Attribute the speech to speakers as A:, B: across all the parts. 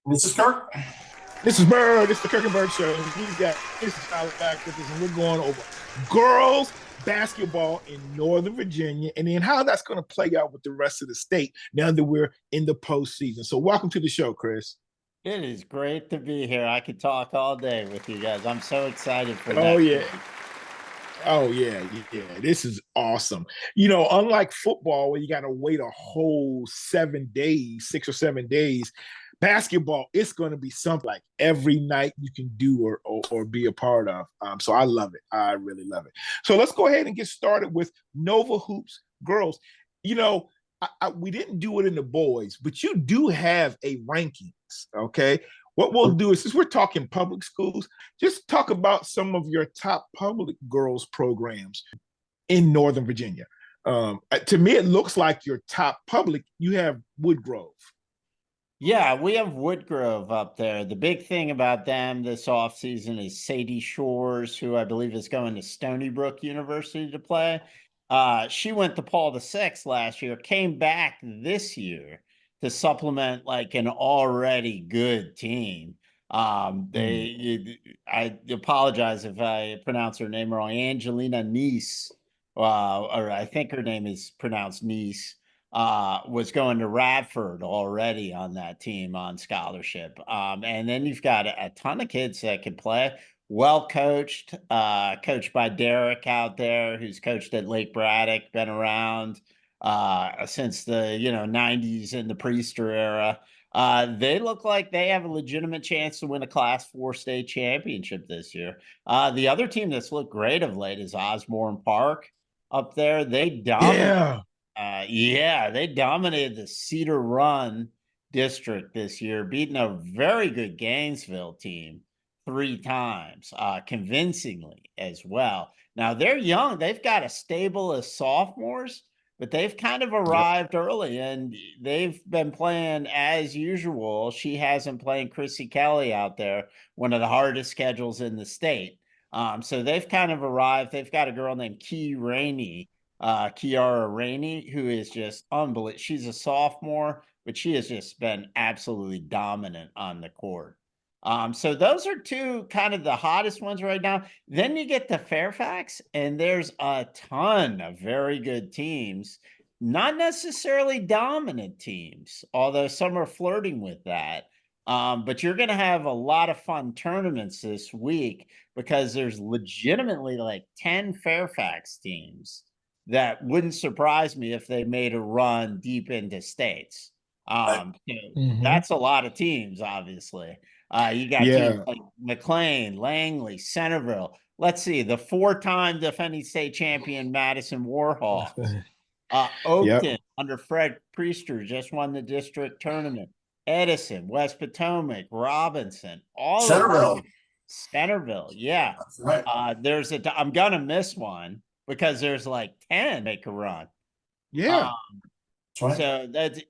A: This is Kirk.
B: This is Byrd. It's the Kirk and Byrd Show. We've got Chris Jollay back with us, and we're going over girls basketball in Northern Virginia and then how that's going to play out with the rest of the state now that we're in the postseason. So, welcome to the show, Chris.
C: It is great to be here. I could talk all day with you guys. I'm so excited for
B: Oh,
C: next
B: yeah.
C: week.
B: Oh, yeah. This is awesome. You know, unlike football, where you got to wait a whole 7 days, 6 or 7 days, basketball, it's going to be something like every night you can do or be a part of. So I love it. I really love it. So let's go ahead and get started with Nova Hoops Girls. You know, we didn't do it in the boys, but you do have a rankings, okay? What we'll do is, since we're talking public schools, just talk about some of your top public girls programs in Northern Virginia. To me, it looks like your top public, you have Woodgrove.
C: Yeah, we have Woodgrove up there. The big thing about them this offseason is Sadie Shores, who I believe is going to Stony Brook University to play. She went to Paul VI last year, came back this year to supplement like an already good team. I apologize if I pronounce her name wrong. Angelina Nice, or I think her name is pronounced Nice. Was going to Radford already on that team on scholarship. And then you've got a ton of kids that can play. Well coached, coached by Derek out there, who's coached at Lake Braddock, been around since the 90s in the Priester era. They look like they have a legitimate chance to win a Class 4 state championship this year. The other team that's looked great of late is Osborne Park up there. They dominate. They dominated the Cedar Run district this year, beating a very good Gainesville team 3 times, convincingly as well. Now they're young; they've got a stable of sophomores, but they've kind of arrived early, and they've been playing as usual. She hasn't playing Chrissy Kelly out there, one of the hardest schedules in the state. So they've kind of arrived. They've got a girl named Kiara Rainey, who is just unbelievable. She's a sophomore, but she has just been absolutely dominant on the court. So those are two kind of the hottest ones right now. Then you get to Fairfax, and there's a ton of very good teams, not necessarily dominant teams, although some are flirting with that. But you're going to have a lot of fun tournaments this week because there's legitimately like 10 Fairfax teams that wouldn't surprise me if they made a run deep into states. That's a lot of teams, obviously. You got teams like McLean, Langley, Centerville. Let's see, the 4-time defending state champion Madison Warhawks. Oakton under Fred Priester just won the district tournament. Edison, West Potomac, Robinson, all
A: Centerville.
C: of them. Centerville, yeah.
A: That's right.
C: I'm gonna miss one because there's like 10 make a run.
B: Yeah.
A: That's right.
C: So that's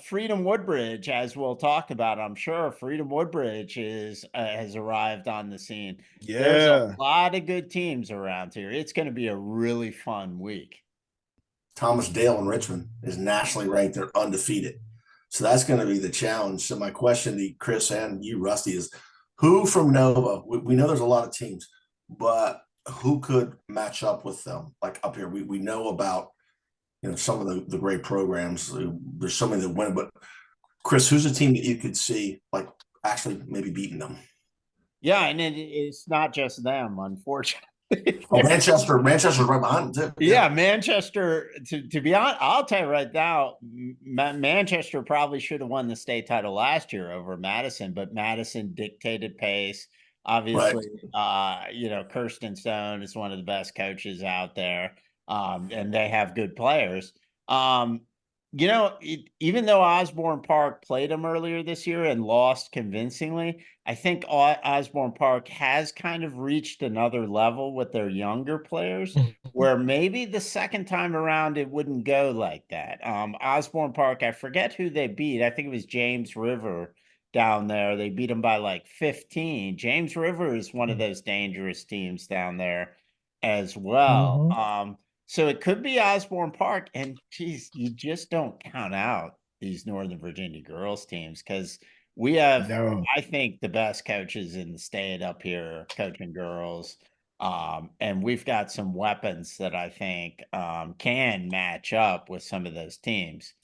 C: Freedom Woodbridge, as we'll talk about, I'm sure Freedom Woodbridge has arrived on the scene. There's a lot of good teams around here. It's going to be a really fun week.
A: Thomas Dale in Richmond is nationally ranked. They're undefeated. So that's going to be the challenge. So my question to Chris and you, Rusty, is who from Nova, we know there's a lot of teams, but who could match up with them? Like up here, we know about some of the great programs. There's so many that win, but Chris, who's a team that you could see like actually maybe beating them?
C: Yeah, and it's not just them, unfortunately.
A: Manchester's right behind them too.
C: Yeah, Manchester. To be honest, I'll tell you right now, Manchester probably should have won the state title last year over Madison, but Madison dictated pace. Obviously, Kirsten Stone is one of the best coaches out there. And they have good players. Even though Osborne Park played them earlier this year and lost convincingly, I think Osborne Park has kind of reached another level with their younger players where maybe the second time around it wouldn't go like that. Osborne Park, I forget who they beat. I think it was James River down there. They beat them by like 15. James River is one of those dangerous teams down there as well. So it could be Osborne Park, and geez, you just don't count out these Northern Virginia girls teams because We have,
B: No.
C: I think, the best coaches in the state up here coaching girls. And we've got some weapons that I think can match up with some of those teams.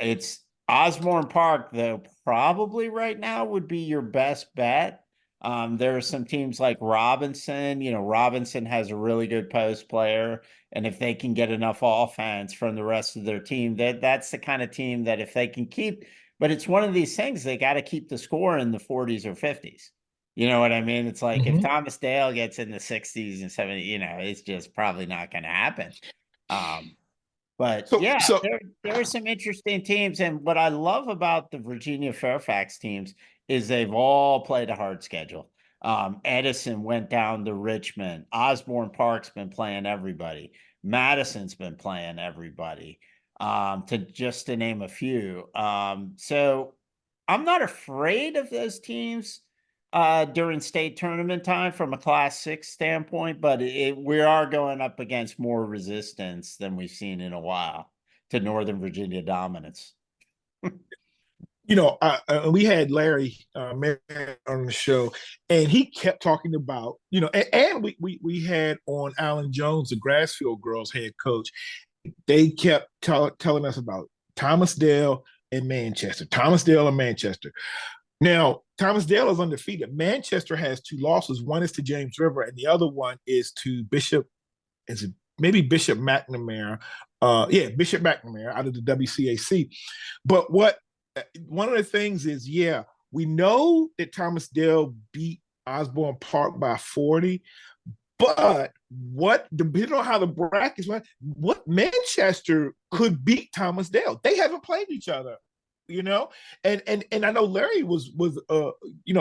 C: It's Osborne Park, though, probably right now would be your best bet. There are some teams like Robinson. Robinson has a really good post player, and if they can get enough offense from the rest of their team, that's the kind of team that if they can keep. But it's one of these things, they got to keep the score in the 40s or 50s. You know what I mean? It's like if Thomas Dale gets in the 60s and 70s, it's just probably not going to happen. But yeah, there are some interesting teams. And what I love about the Virginia Fairfax teams is they've all played a hard schedule. Edison went down to Richmond. Osborne Park's been playing everybody. Madison's been playing everybody, to name a few. So I'm not afraid of those teams during state tournament time from a Class 6 standpoint, but we are going up against more resistance than we've seen in a while to Northern Virginia dominance.
B: We had Larry on the show, and he kept talking about, and we had on Alan Jones, the Grassfield Girls head coach. They kept telling us about Thomas Dale and Manchester. Now, Thomas Dale is undefeated. Manchester has 2 losses. One is to James River, and the other one is to Bishop. Is it maybe Bishop McNamara? Bishop McNamara out of the WCAC. But one of the things is, we know that Thomas Dale beat Osborne Park by 40, but depending on how the brackets went, what Manchester could beat Thomas Dale. They haven't played each other. And I know Larry was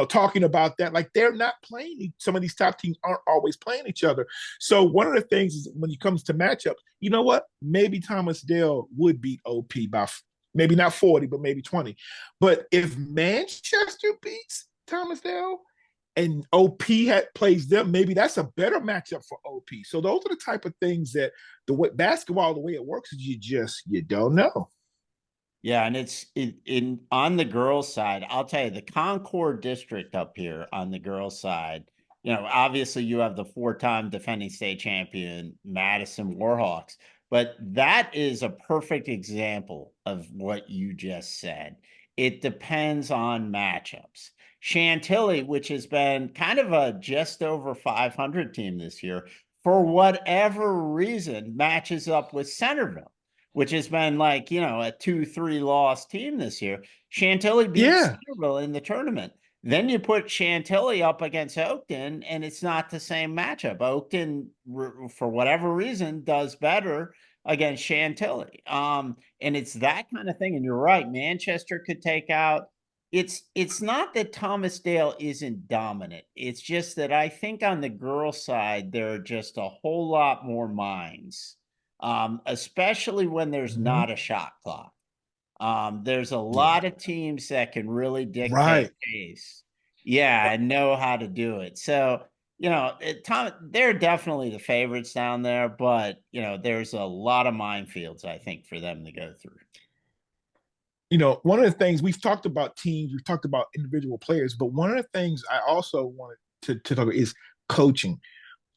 B: talking about that. Like, they're not playing. Some of these top teams aren't always playing each other. So one of the things is, when it comes to matchups, you know what? Maybe Thomas Dale would beat OP by maybe not 40, but maybe 20. But if Manchester beats Thomas Dale and OP plays them, maybe that's a better matchup for OP. So those are the type of things that basketball, the way it works is you don't know.
C: Yeah, and it's on the girls' side. I'll tell you, the Concord district up here on the girls' side, obviously you have the 4-time defending state champion Madison Warhawks, but that is a perfect example of what you just said. It depends on matchups. Chantilly, which has been kind of a just over 500 team this year, for whatever reason, matches up with Centerville, which has been like, a 2-3 loss team this year. Chantilly beats Centerville in the tournament. Then you put Chantilly up against Oakton, and it's not the same matchup. Oakton, for whatever reason, does better against Chantilly. And it's that kind of thing. And you're right, Manchester could take out. It's not that Thomas Dale isn't dominant. It's just that I think on the girls' side, there are just a whole lot more minds. Especially when there's not a shot clock. There's a lot of teams that can really dictate pace. And know how to do it. So, they're definitely the favorites down there, but, there's a lot of minefields, I think, for them to go through.
B: One of the things, we've talked about teams, we've talked about individual players, but one of the things I also wanted to talk about is coaching.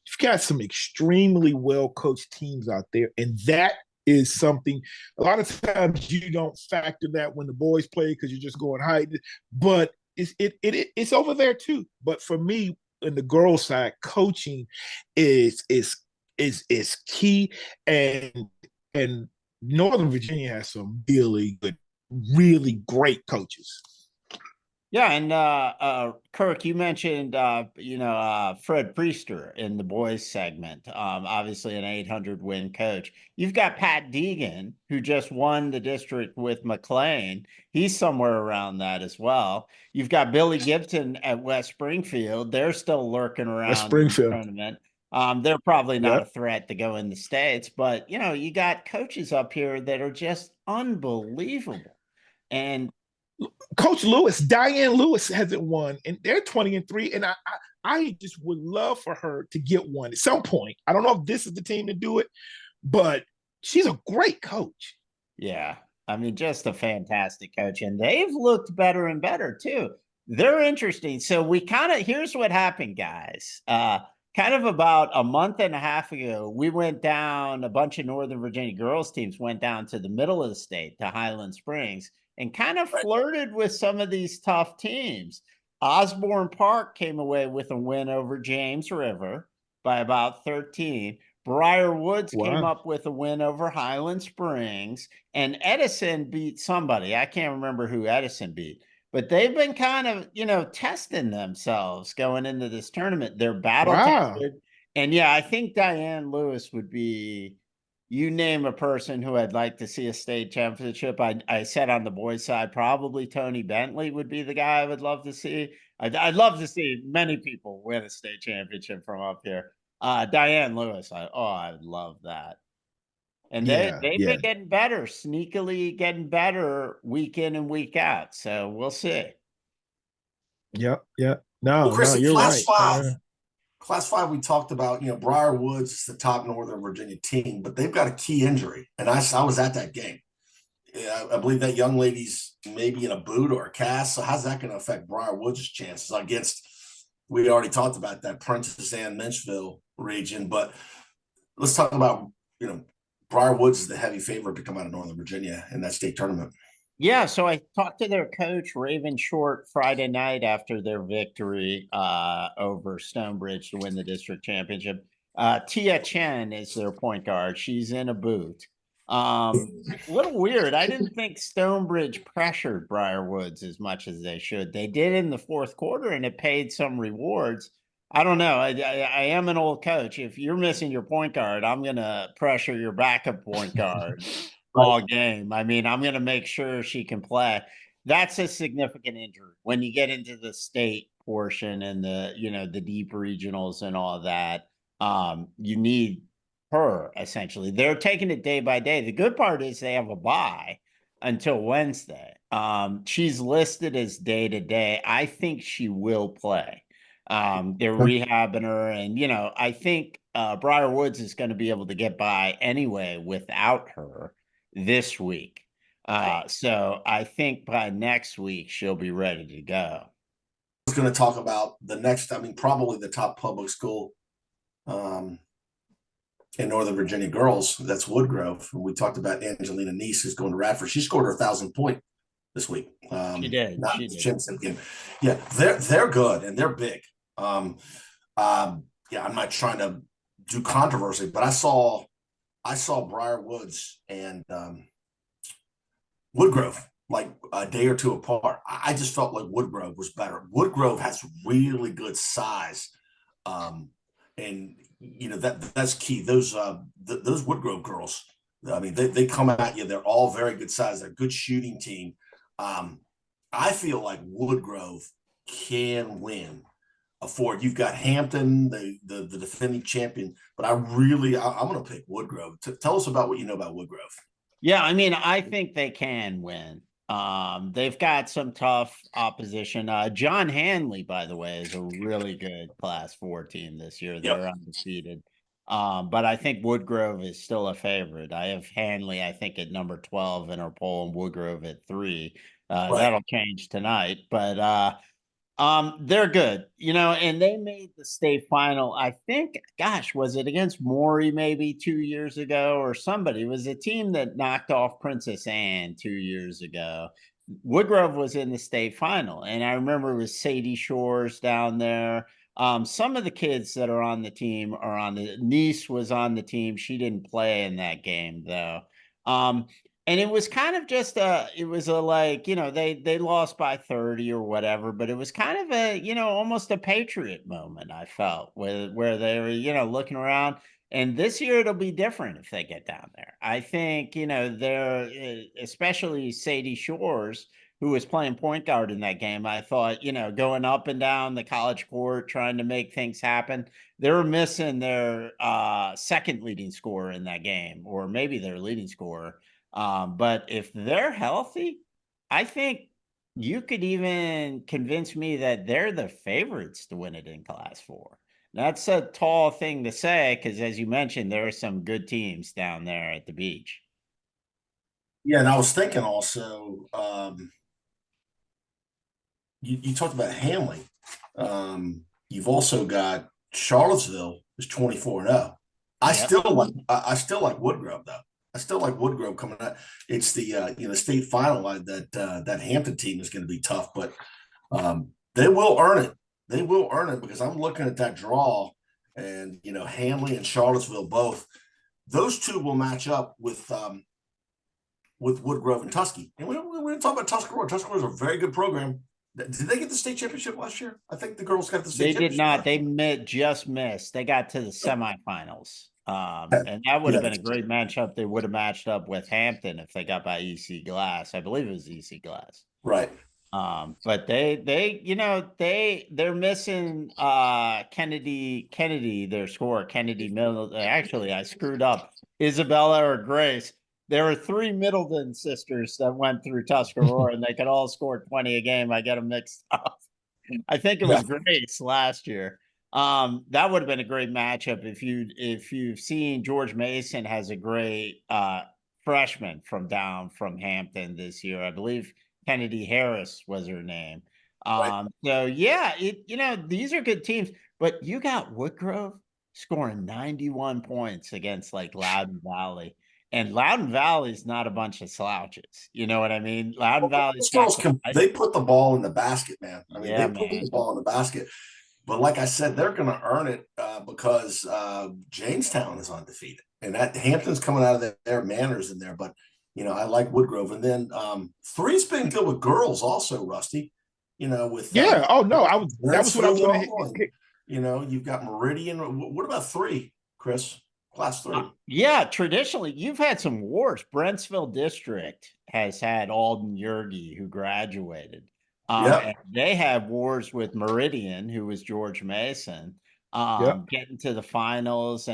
B: You've got some extremely well-coached teams out there, and that is something a lot of times you don't factor that when the boys play because you're just going high, but it's over there too. But for me, in the girls' side, coaching is key, and Northern Virginia has some really good, really great coaches.
C: Yeah, and Kirk, you mentioned Fred Priester in the boys segment. Obviously an 800 win coach. You've got Pat Deegan, who just won the district with McLean. He's somewhere around that as well. You've got Billy Gibson at West Springfield. They're still lurking around in the tournament. They're probably not a threat to go in the States, but you got coaches up here that are just unbelievable. And
B: Coach Lewis, Diane Lewis hasn't won, and they're 20-3. And I just would love for her to get one at some point. I don't know if this is the team to do it, but she's a great coach.
C: Yeah. I mean, just a fantastic coach. And they've looked better and better, too. They're interesting. So here's what happened, guys. Kind of about a month and a half ago, we went down, a bunch of Northern Virginia girls teams went down to the middle of the state, to Highland Springs, and kind of flirted with some of these tough teams. Osborne Park came away with a win over James River by about 13. Briar Woods came up with a win over Highland Springs, and Edison beat somebody. I can't remember who Edison beat, but they've been kind of, testing themselves going into this tournament. They're battle tested. And yeah, I think Diane Lewis would be, you name a person who I'd like to see a state championship. I said on the boys' side, probably Tony Bentley would be the guy I would love to see. I'd love to see many people win a state championship from up here. Diane Lewis, I would love that. And they've been getting better, sneakily getting better week in and week out. So we'll see.
B: Yep. No,
A: Chris,
B: you're
A: class
B: right.
A: 5. Class 5, we talked about, Briar Woods is the top Northern Virginia team, but they've got a key injury. And I was at that game. I believe that young lady's maybe in a boot or a cast. So how's that going to affect Briar Woods' chances against, we already talked about that Princess Anne Menchville region, but let's talk about, Briar Woods is the heavy favorite to come out of Northern Virginia in that state tournament.
C: Yeah, so I talked to their coach, Raven Short, Friday night after their victory over Stonebridge to win the district championship. Tia Chen is their point guard. She's in a boot. A little weird. I didn't think Stonebridge pressured Briar Woods as much as they should. They did in the fourth quarter, and it paid some rewards. I don't know. I am an old coach. If you're missing your point guard, I'm going to pressure your backup point guard all game. I mean, I'm going to make sure she can play. That's a significant injury when you get into the state portion and the deep regionals and all that. You need her essentially. They're taking it day by day. The good part is they have a bye until Wednesday. She's listed as day to day. I think she will play. They're rehabbing her, and I think Briar Woods is going to be able to get by anyway without her this week. So I think by next week she'll be ready to go.
A: I was going to talk about the next, probably the top public school in Northern Virginia girls. That's Woodgrove. We talked about Angelina Neese, who's going to Radford. She scored her 1,000 point this week.
C: She did.
A: Yeah, they're good and they're big. I'm not trying to do controversy, but I saw Briar Woods and Woodgrove like a day or two apart. I just felt like Woodgrove was better. Woodgrove has really good size, and that's key. Those Woodgrove girls, they come at you. They're all very good size. They're a good shooting team. I feel like Woodgrove can win a Ford. You've got Hampton, the defending champion, but I'm going to pick Woodgrove. Tell us about what you know about Woodgrove.
C: Yeah, I think they can win. They've got some tough opposition. John Hanley, by the way, is a really good Class 4 team this year. They're undefeated. But I think Woodgrove is still a favorite. I have Hanley, I think, at number 12 in our poll, and Woodgrove at 3. That'll change tonight, but they're good, and they made the state final. I think, was it against Maury maybe 2 years ago or somebody? It was a team that knocked off Princess Anne 2 years ago. Woodgrove was in the state final, and I remember it was Sadie Shores down there. Some of the kids that are on the team are on the niece was on the team. She didn't play in that game though. And it was kind of just they lost by 30 or whatever, but it was kind of almost a Patriot moment, I felt, where they were, looking around. And this year it'll be different if they get down there. I think, they're, especially Sadie Shores, who was playing point guard in that game. I thought, going up and down the college court, trying to make things happen. They were missing their second leading scorer in that game, or maybe their leading scorer. But if they're healthy, I think you could even convince me that they're the favorites to win it in Class 4. That's a tall thing to say because, as you mentioned, there are some good teams down there at the beach.
A: Yeah, and I was thinking also, you talked about Hamlin. You've also got Charlottesville is 24-0.
C: Yep.
A: I still like Woodgrove though. I still like Woodgrove coming out. It's the state final that Hampton team is going to be tough, but they will earn it. They will earn it because I'm looking at that draw, and Hamlin and Charlottesville both. Those two will match up with Woodgrove and Tuskegee. And we didn't talk about Tuscarora. Tuscarora is a very good program. Did they get the state championship last year? I think the girls got the state
C: They
A: championship.
C: did not. They just missed. They got to the semifinals. And that would have been a great matchup. They would have matched up with Hampton if they got by EC Glass. I believe it was EC Glass.
A: Right.
C: But they're missing Kennedy, their scorer, Kennedy Middleton. Actually, I screwed up. Isabella or Grace. There were 3 Middleton sisters that went through Tuscarora, and they could all score 20 a game. I get them mixed up. I think it was Grace last year. That would have been a great matchup if you've seen George Mason has a great freshman from Hampton this year. I believe Kennedy Harris was her name. So yeah, these are good teams, but you got Woodgrove scoring 91 points against like Loudoun Valley. And Loudoun Valley is not a bunch of slouches. You know what I mean? Loudoun Valley.
A: They put the ball in the basket, man. I mean,
C: yeah,
A: they put the ball in the basket. But like I said, they're going to earn it because Jamestown is undefeated. And that Hampton's coming out of their manners in there. But, I like Woodgrove. And then 3's been good with girls also, Rusty. With
B: that was what I was going to hit.
A: You've got Meridian. What about 3, Chris? Class 3.
C: Yeah, traditionally, you've had some wars. Brentsville District has had Alden Yergi, who graduated. And they have wars with Meridian, who was George Mason, getting to the finals.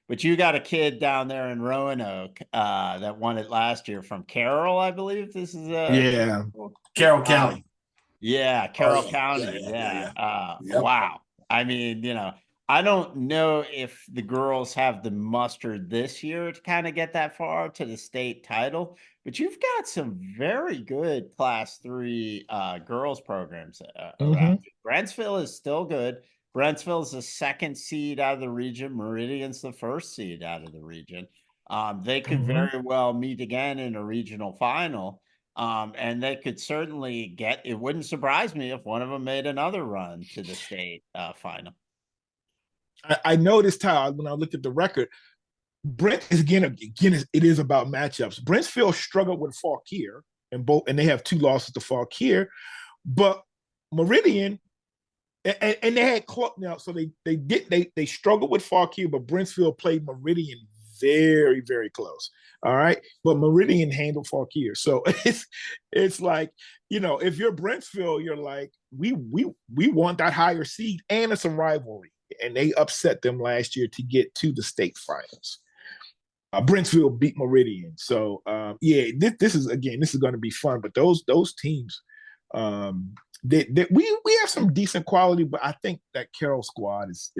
C: But you got a kid down there in Roanoke that won it last year from Carroll, I believe. This is
A: Carroll County.
C: Carroll County. Yeah. Wow. I mean, I don't know if the girls have the muster this year to kind of get that far to the state title, but you've got some very good Class 3 girls programs around. Brentsville is still good. Brentsville is the 2nd seed out of the region. Meridian's the 1st seed out of the region. They could very well meet again in a regional final. And they could certainly it wouldn't surprise me if one of them made another run to the state final.
B: I noticed how when I looked at the record, Brent is again it is about matchups. Brentsville struggled with Fauquier and they have 2 losses to Fauquier, but Meridian and they had so they struggled with Fauquier, but Brentsville played Meridian very, very close. All right, but Meridian handled Fauquier, so it's like if you're Brentsville, you're like we want that higher seed, and it's a rivalry. And they upset them last year to get to the state finals. Brentsville beat Meridian. So, this is going to be fun. But those teams, we have some decent quality, but I think that Carroll squad is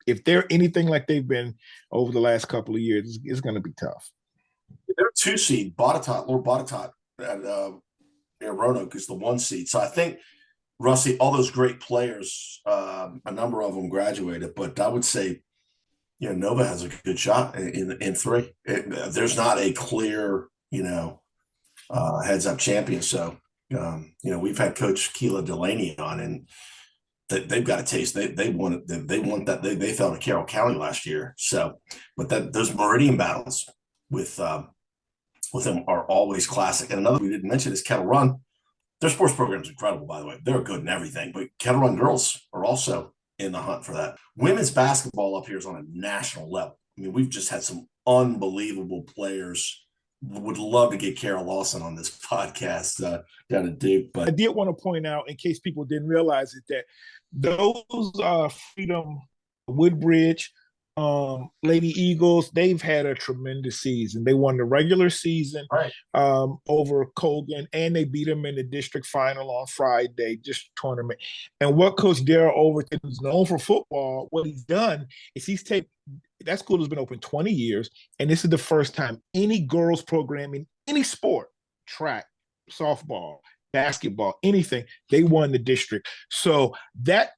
B: if they're anything like they've been over the last couple of years, it's going to be tough.
A: They're 2 seed. Lord Botetourt at Roanoke is the 1 seed. So I think, Rusty, all those great players, a number of them graduated, but I would say, Nova has a good shot in 3. There's not a clear, heads-up champion. So, we've had Coach Keela Delaney on, and they've got a taste. They want that. They fell to Carroll County last year. So, but those Meridian battles with them are always classic. And another we didn't mention is Kettle Run. Their sports program is incredible, by the way. They're good in everything, but Kettle Run girls are also in the hunt for that. Women's basketball up here is on a national level. I mean, we've just had some unbelievable players. Would love to get Carol Lawson on this podcast down at Duke. But
B: I did want to point out, in case people didn't realize it, that those Freedom, Woodbridge, Lady Eagles, they've had a tremendous season. They won the regular season over Colgan, and they beat them in the district final on Friday, district tournament. And what Coach Darrell Overton is known for football, what he's done is he's taken that school has been open 20 years, and this is the first time any girls program in any sport, track, softball, basketball, anything, they won the district. So that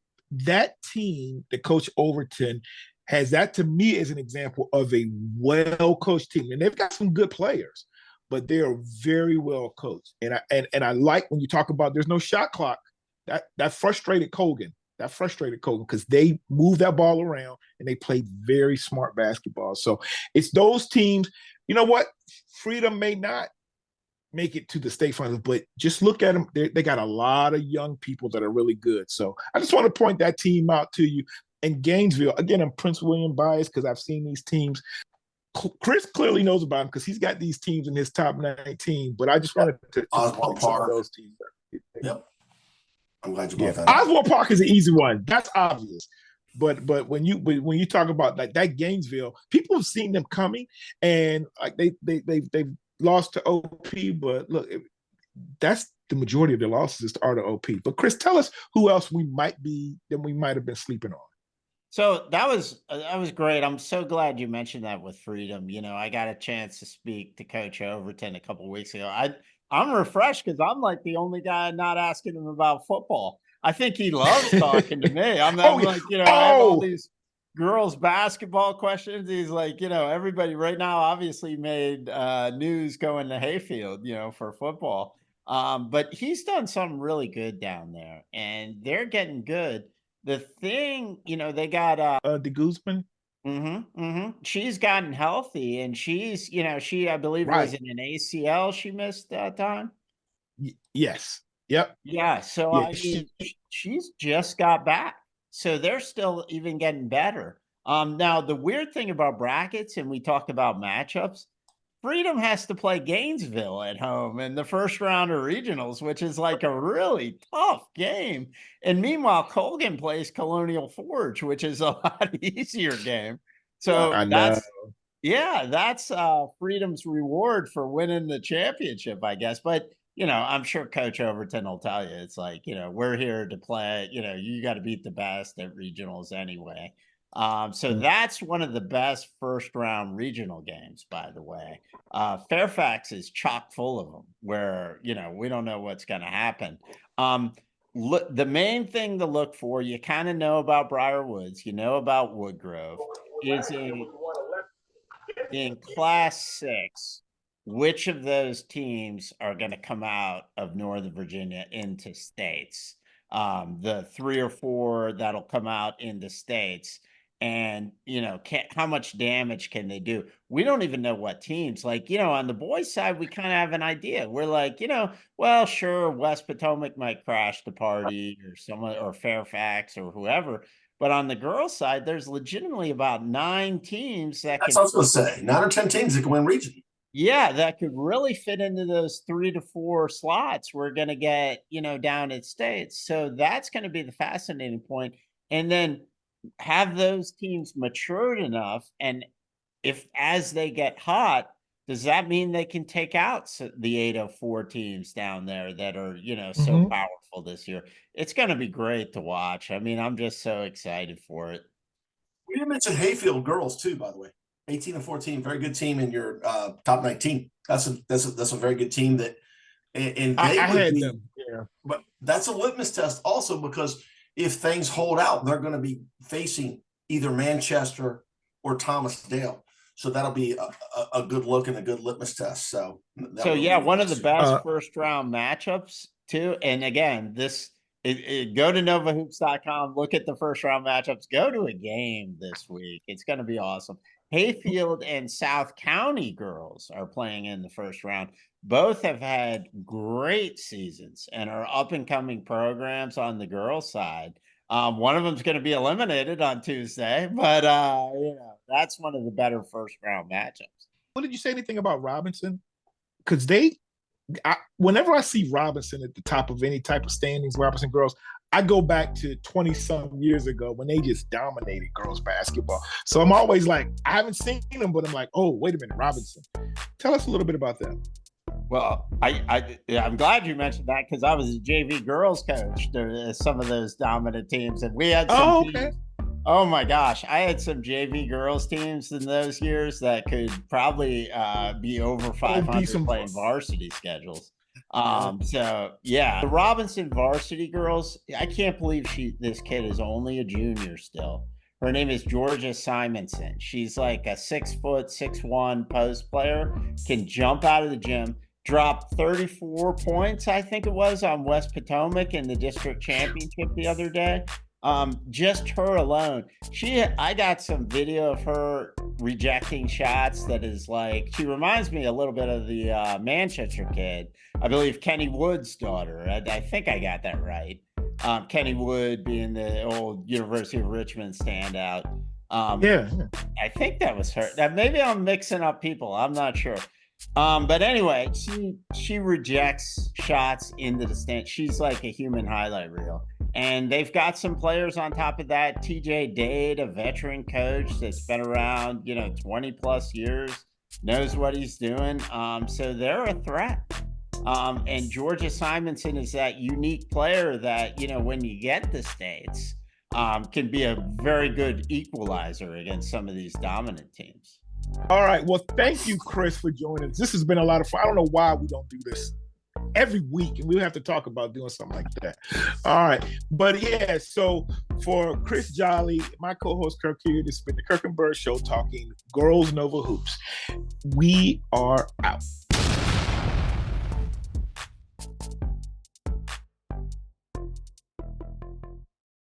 B: team, the Coach Overton, has that to me as an example of a well-coached team. And they've got some good players, but they are very well coached. And I like when you talk about there's no shot clock. That frustrated Colgan. Because they moved that ball around and they played very smart basketball. So it's those teams. You know what? Freedom may not make it to the state finals, but just look at them. They got a lot of young people that are really good. So I just want to point that team out to you. And Gainesville, again, I'm Prince William biased because I've seen these teams. Chris clearly knows about them because he's got these teams in his top 19. But I just wanted to
A: Osborne Park.
B: Those teams.
A: Yep. I'm glad you brought that up.
B: Osborne Park is an easy one. That's obvious. But when you talk about like that Gainesville, people have seen them coming, and like they've lost to OP. But look, that's the majority of their losses are to OP. But Chris, tell us who else we might have been sleeping on.
C: So that was great. I'm so glad you mentioned that with Freedom. I got a chance to speak to Coach Overton a couple of weeks ago. I'm refreshed because I'm like the only guy not asking him about football. I think he loves talking to me. I'm like, I have all these girls basketball questions. He's like, everybody right now obviously made news going to Hayfield, for football. But he's done something really good down there, and they're getting good. The thing, they got
B: De Guzman.
C: She's gotten healthy, and she's, she, I believe, was in an ACL. She missed that time.
B: Yes. Yep.
C: Yeah. So I mean, she's just got back. So they're still even getting better. Now the weird thing about brackets, and we talked about matchups, Freedom has to play Gainesville at home in the first round of regionals, which is like a really tough game. And meanwhile, Colgan plays Colonial Forge, which is a lot easier game. So that's Freedom's reward for winning the championship, I guess. But, I'm sure Coach Overton will tell you, it's like, we're here to play, you got to beat the best at regionals anyway. So that's one of the best first round regional games, by the way. Fairfax is chock full of them where, we don't know what's going to happen. Look, the main thing to look for, you kind of know about Briar Woods, you know about Woodgrove, is in Class 6, which of those teams are going to come out of Northern Virginia into states? The 3 or 4 that'll come out into states. And, how much damage can they do? We don't even know what teams. Like, on the boys' side, we kind of have an idea. We're like, well, sure, West Potomac might crash the party or someone, or Fairfax or whoever. But on the girls' side, there's legitimately about 9 teams that
A: That's what I was going to say. 9 or 10 teams that can win region. Yeah,
C: that could really fit into those 3 to 4 slots we're going to get, down at states. So that's going to be the fascinating point. And then have those teams matured enough, and if as they get hot, does that mean they can take out the 804 teams down there that are so powerful this year? It's going to be great to watch. I mean, I'm just so excited for it.
A: We didn't mention Hayfield Girls too, by the way. 18 and 14, very good team in your top 19. That's a very good team that, and they
B: I had them. Yeah,
A: but that's a litmus test also, because if things hold out, they're going to be facing either Manchester or Thomas Dale. So that'll be a good look and a good litmus test. So
C: one of the best first round matchups too. And again, go to novahoops.com, look at the first round matchups, go to a game this week. It's going to be awesome. Hayfield and South County girls are playing in the first round. Both have had great seasons and are up-and-coming programs on the girls' side. One of them is going to be eliminated on Tuesday, but that's one of the better first-round matchups.
B: What did you say anything about Robinson? Because whenever I see Robinson at the top of any type of standings, Robinson girls, I go back to 20-some years ago when they just dominated girls basketball. So I'm always like, I haven't seen them, but I'm like, oh, wait a minute, Robinson. Tell us a little bit about that.
C: Well, I'm glad you mentioned that, because I was a JV girls coach to some of those dominant teams, and we had some teams Oh my gosh, I had some JV girls teams in those years that could probably be over 500 playing varsity schedules. So yeah, the Robinson varsity girls, I can't believe this kid is only a junior still. Her name is Georgia Simonson. She's like a 6', 6'1" post player, can jump out of the gym, dropped 34 points, I think it was, on West Potomac in the district championship the other day. Just her alone. I got some video of her rejecting shots that is like, she reminds me a little bit of the Manchester kid. I believe Kenny Wood's daughter. I think I got that right. Kenny Wood being the old University of Richmond standout.
B: Yeah.
C: I think that was her. That maybe I'm mixing up people. I'm not sure. But anyway, she rejects shots into the stand. She's like a human highlight reel. And they've got some players on top of that. TJ Dade, a veteran coach that's been around, 20 plus years, knows what he's doing. So they're a threat. And Georgia Simonson is that unique player that, when you get the States, can be a very good equalizer against some of these dominant teams.
B: All right. Well, thank you, Chris, for joining us. This has been a lot of fun. I don't know why we don't do this every week, and we have to talk about doing something like that. All right. But yeah, so for Chris Jollay, my co-host Kirk Hilliard, this has been the Kirk and Byrd Show talking Girls Nova Hoops. We are out.